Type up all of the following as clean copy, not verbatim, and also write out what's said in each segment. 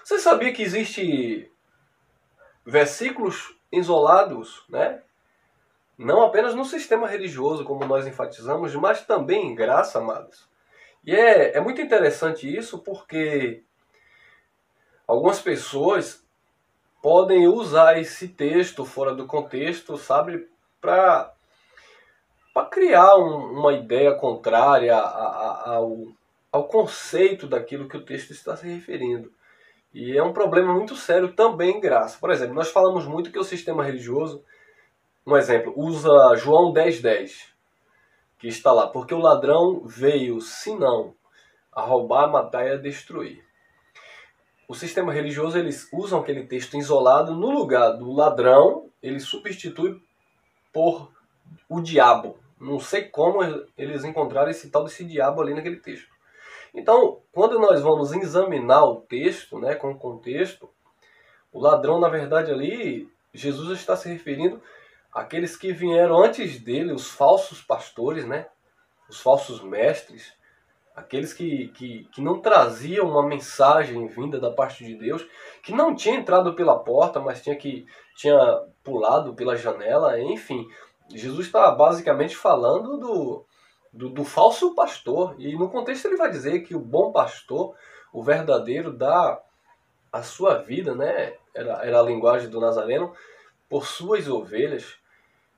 Você sabia que existe versículos isolados, né? Não apenas no sistema religioso, como nós enfatizamos, mas também em graça, amados. E é muito interessante isso porque algumas pessoas podem usar esse texto fora do contexto, sabe, para criar uma ideia contrária ao conceito daquilo que o texto está se referindo. E é um problema muito sério também em graça. Por exemplo, nós falamos muito que o sistema religioso, um exemplo, usa João 10:10, que está lá, porque o ladrão veio, senão, a roubar, matar e a destruir. O sistema religioso, eles usam aquele texto isolado, no lugar do ladrão, ele substitui por o diabo. Não sei como eles encontraram esse tal desse diabo ali naquele texto. Então, quando nós vamos examinar o texto, né, com o contexto, o ladrão, na verdade, ali, Jesus está se referindo àqueles que vieram antes dele, os falsos pastores, né, os falsos mestres, aqueles que não traziam uma mensagem vinda da parte de Deus, que não tinha entrado pela porta, mas tinha pulado pela janela, enfim. Jesus está basicamente falando do falso pastor. E no contexto ele vai dizer que o bom pastor, o verdadeiro, dá a sua vida, né? Era a linguagem do Nazareno, por suas ovelhas.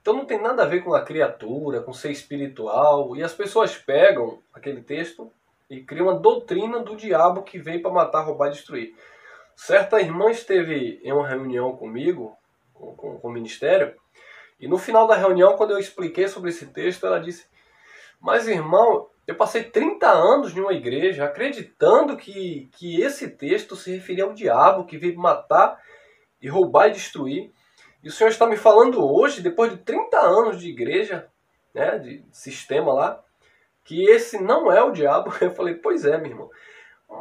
Então não tem nada a ver com a criatura, com ser espiritual. E as pessoas pegam aquele texto e criam uma doutrina do diabo que veio para matar, roubar e destruir. Certa irmã esteve em uma reunião comigo, com o ministério, e no final da reunião, quando eu expliquei sobre esse texto, ela disse: mas irmão, eu passei 30 anos em uma igreja acreditando que esse texto se referia ao diabo que veio matar e roubar e destruir. E o senhor está me falando hoje, depois de 30 anos de igreja, né, de sistema lá, que esse não é o diabo. Eu falei: pois é, minha irmã.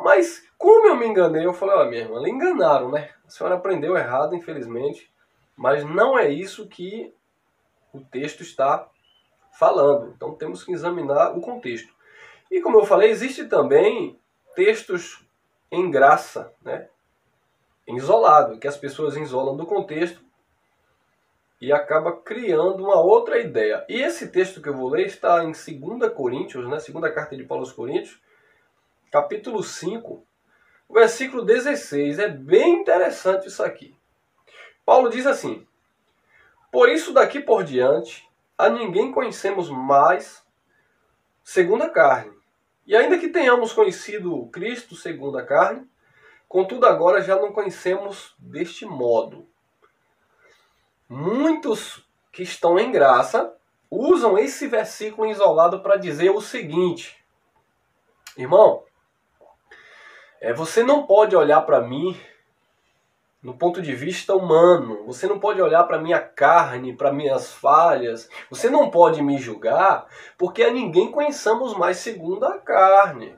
Mas como eu me enganei? Eu falei: ó, minha irmã, enganaram, né? A senhora aprendeu errado, infelizmente. Mas não é isso que o texto está falando. Então temos que examinar o contexto. E como eu falei, existe também textos em graça, né? Isolado, que as pessoas isolam do contexto e acaba criando uma outra ideia. E esse texto que eu vou ler está em 2 Coríntios, né? Segunda carta de Paulo aos Coríntios, capítulo 5, versículo 16. É bem interessante isso aqui. Paulo diz assim: por isso daqui por diante a ninguém conhecemos mais segundo a carne. E ainda que tenhamos conhecido Cristo segundo a carne, contudo agora já não conhecemos deste modo. Muitos que estão em graça usam esse versículo isolado para dizer o seguinte: irmão, você não pode olhar para mim no ponto de vista humano. Você não pode olhar para minha carne, para minhas falhas. Você não pode me julgar, porque a ninguém conheçamos mais segundo a carne.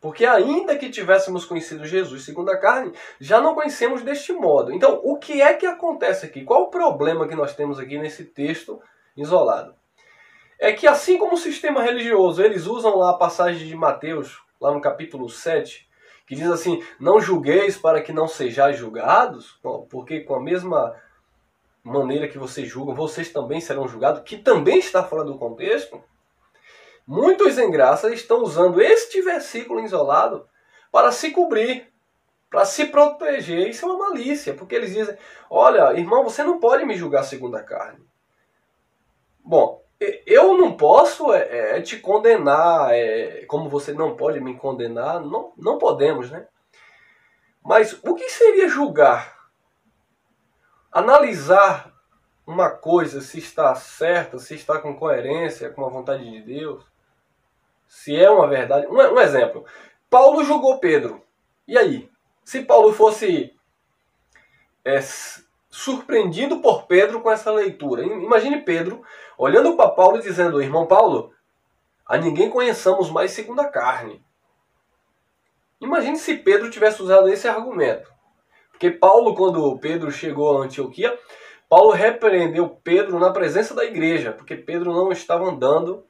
Porque ainda que tivéssemos conhecido Jesus segundo a carne, já não conhecemos deste modo. Então, o que é que acontece aqui? Qual o problema que nós temos aqui nesse texto isolado? É que assim como o sistema religioso, eles usam lá a passagem de Mateus, lá no capítulo 7, que diz assim: não julgueis para que não sejais julgados, porque com a mesma maneira que vocês julgam, vocês também serão julgados, que também está fora do contexto. Muitos em graça estão usando este versículo isolado para se cobrir, para se proteger. Isso é uma malícia, porque eles dizem: olha, irmão, você não pode me julgar segundo a carne. Bom, eu não posso te condenar, como você não pode me condenar, não podemos, né? Mas o que seria julgar? Analisar uma coisa, se está certa, se está com coerência com a vontade de Deus, se é uma verdade. Um exemplo, Paulo julgou Pedro. E aí? Se Paulo fosse surpreendido por Pedro com essa leitura, imagine Pedro olhando para Paulo e dizendo: irmão Paulo, a ninguém conheçamos mais segundo a carne. Imagine se Pedro tivesse usado esse argumento. Porque Paulo, quando Pedro chegou a Antioquia, Paulo repreendeu Pedro na presença da igreja, porque Pedro não estava andando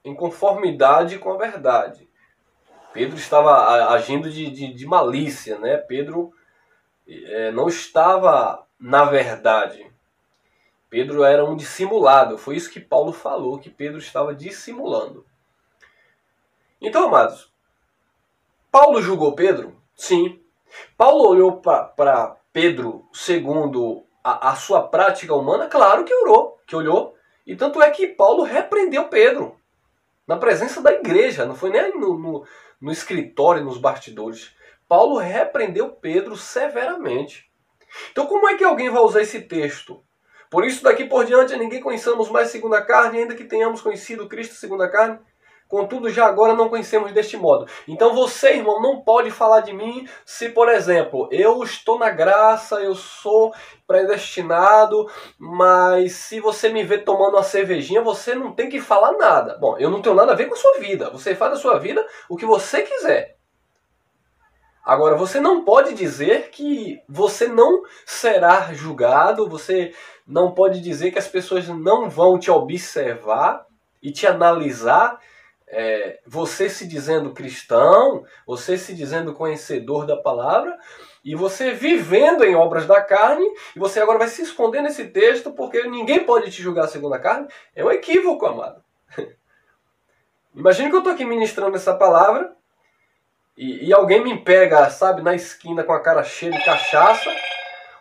em conformidade com a verdade. Pedro estava agindo de malícia, né? Pedro não estava na verdade. Pedro era um dissimulado. Foi isso que Paulo falou, que Pedro estava dissimulando. Então, amados, Paulo julgou Pedro? Sim. Paulo olhou para Pedro segundo a sua prática humana? Claro que olhou. E tanto é que Paulo repreendeu Pedro na presença da igreja, não foi nem no escritório, nos bastidores. Paulo repreendeu Pedro severamente. Então como é que alguém vai usar esse texto? Por isso daqui por diante a ninguém conheçamos mais segundo a carne, ainda que tenhamos conhecido Cristo segundo a carne. Contudo, já agora não conhecemos deste modo. Então você, irmão, não pode falar de mim se, por exemplo, eu estou na graça, eu sou predestinado, mas se você me vê tomando uma cervejinha, você não tem que falar nada. Bom, eu não tenho nada a ver com a sua vida. Você faz da sua vida o que você quiser. Agora, você não pode dizer que você não será julgado, você não pode dizer que as pessoas não vão te observar e te analisar, você se dizendo cristão, você se dizendo conhecedor da palavra, e você vivendo em obras da carne, e você agora vai se esconder nesse texto porque ninguém pode te julgar segundo a carne. É um equívoco, amado. Imagina que eu estou aqui ministrando essa palavra, e alguém me pega, sabe, na esquina com a cara cheia de cachaça,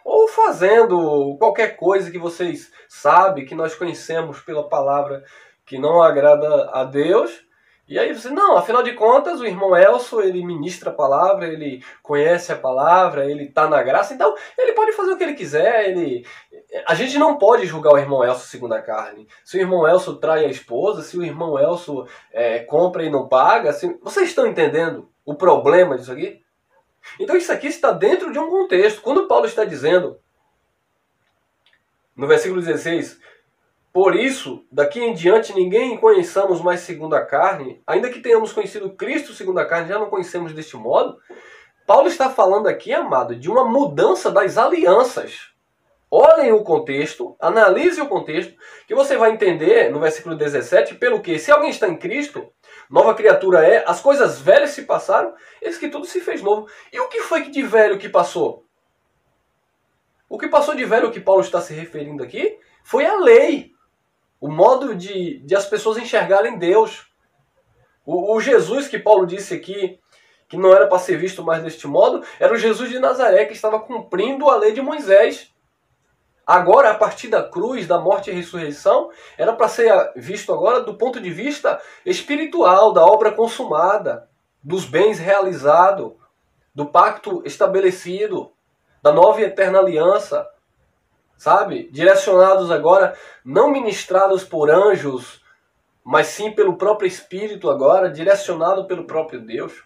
ou fazendo qualquer coisa que vocês sabem, que nós conhecemos pela palavra, que não agrada a Deus. E aí você, não, afinal de contas, o irmão Elcio, ele ministra a palavra, ele conhece a palavra, ele está na graça, então ele pode fazer o que ele quiser, a gente não pode julgar o irmão Elcio segundo a carne. Se o irmão Elcio trai a esposa, se o irmão Elcio compra e não paga, vocês estão entendendo o problema disso aqui? Então isso aqui está dentro de um contexto. Quando Paulo está dizendo, no versículo 16, por isso, daqui em diante ninguém conheçamos mais segundo a carne, ainda que tenhamos conhecido Cristo segundo a carne, já não conhecemos deste modo. Paulo está falando aqui, amado, de uma mudança das alianças. Olhem o contexto, analise o contexto, que você vai entender no versículo 17, pelo que, se alguém está em Cristo, nova criatura é, as coisas velhas se passaram, eis que tudo se fez novo. E o que foi que de velho que passou? O que passou de velho que Paulo está se referindo aqui foi a lei. O modo de as pessoas enxergarem Deus. O Jesus que Paulo disse aqui, que não era para ser visto mais deste modo, era o Jesus de Nazaré, que estava cumprindo a lei de Moisés. Agora, a partir da cruz, da morte e ressurreição, era para ser visto agora do ponto de vista espiritual, da obra consumada, dos bens realizados, do pacto estabelecido, da nova e eterna aliança. Sabe? Direcionados agora, não ministrados por anjos, mas sim pelo próprio Espírito agora, direcionado pelo próprio Deus.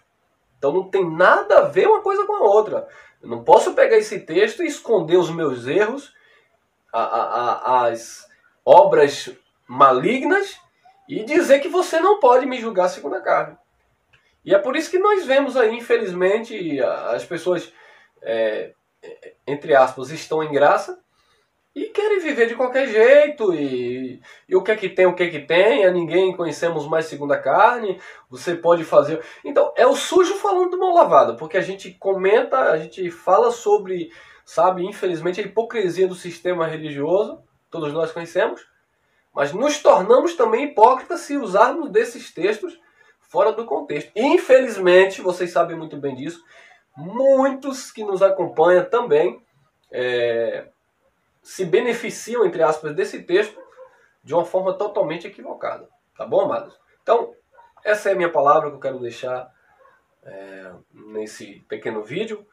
Então não tem nada a ver uma coisa com a outra. Eu não posso pegar esse texto e esconder os meus erros, as obras malignas, e dizer que você não pode me julgar segundo a carne. E é por isso que nós vemos aí, infelizmente, as pessoas, entre aspas, estão em graça, e querem viver de qualquer jeito, e o que é que tem, a ninguém conhecemos mais segundo a carne, você pode fazer... Então, é o sujo falando do mal lavado, porque a gente comenta, a gente fala sobre, sabe, infelizmente, a hipocrisia do sistema religioso, todos nós conhecemos, mas nos tornamos também hipócritas se usarmos desses textos fora do contexto. E, infelizmente, vocês sabem muito bem disso, muitos que nos acompanham também... se beneficiam, entre aspas, desse texto de uma forma totalmente equivocada. Tá bom, amados? Então, essa é a minha palavra que eu quero deixar nesse pequeno vídeo.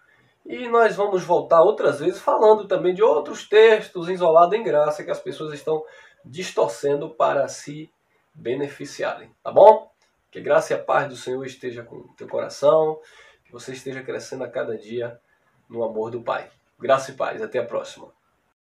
E nós vamos voltar outras vezes falando também de outros textos isolados em graça que as pessoas estão distorcendo para se beneficiarem. Tá bom? Que a graça e a paz do Senhor esteja com o teu coração, que você esteja crescendo a cada dia no amor do Pai. Graça e paz. Até a próxima.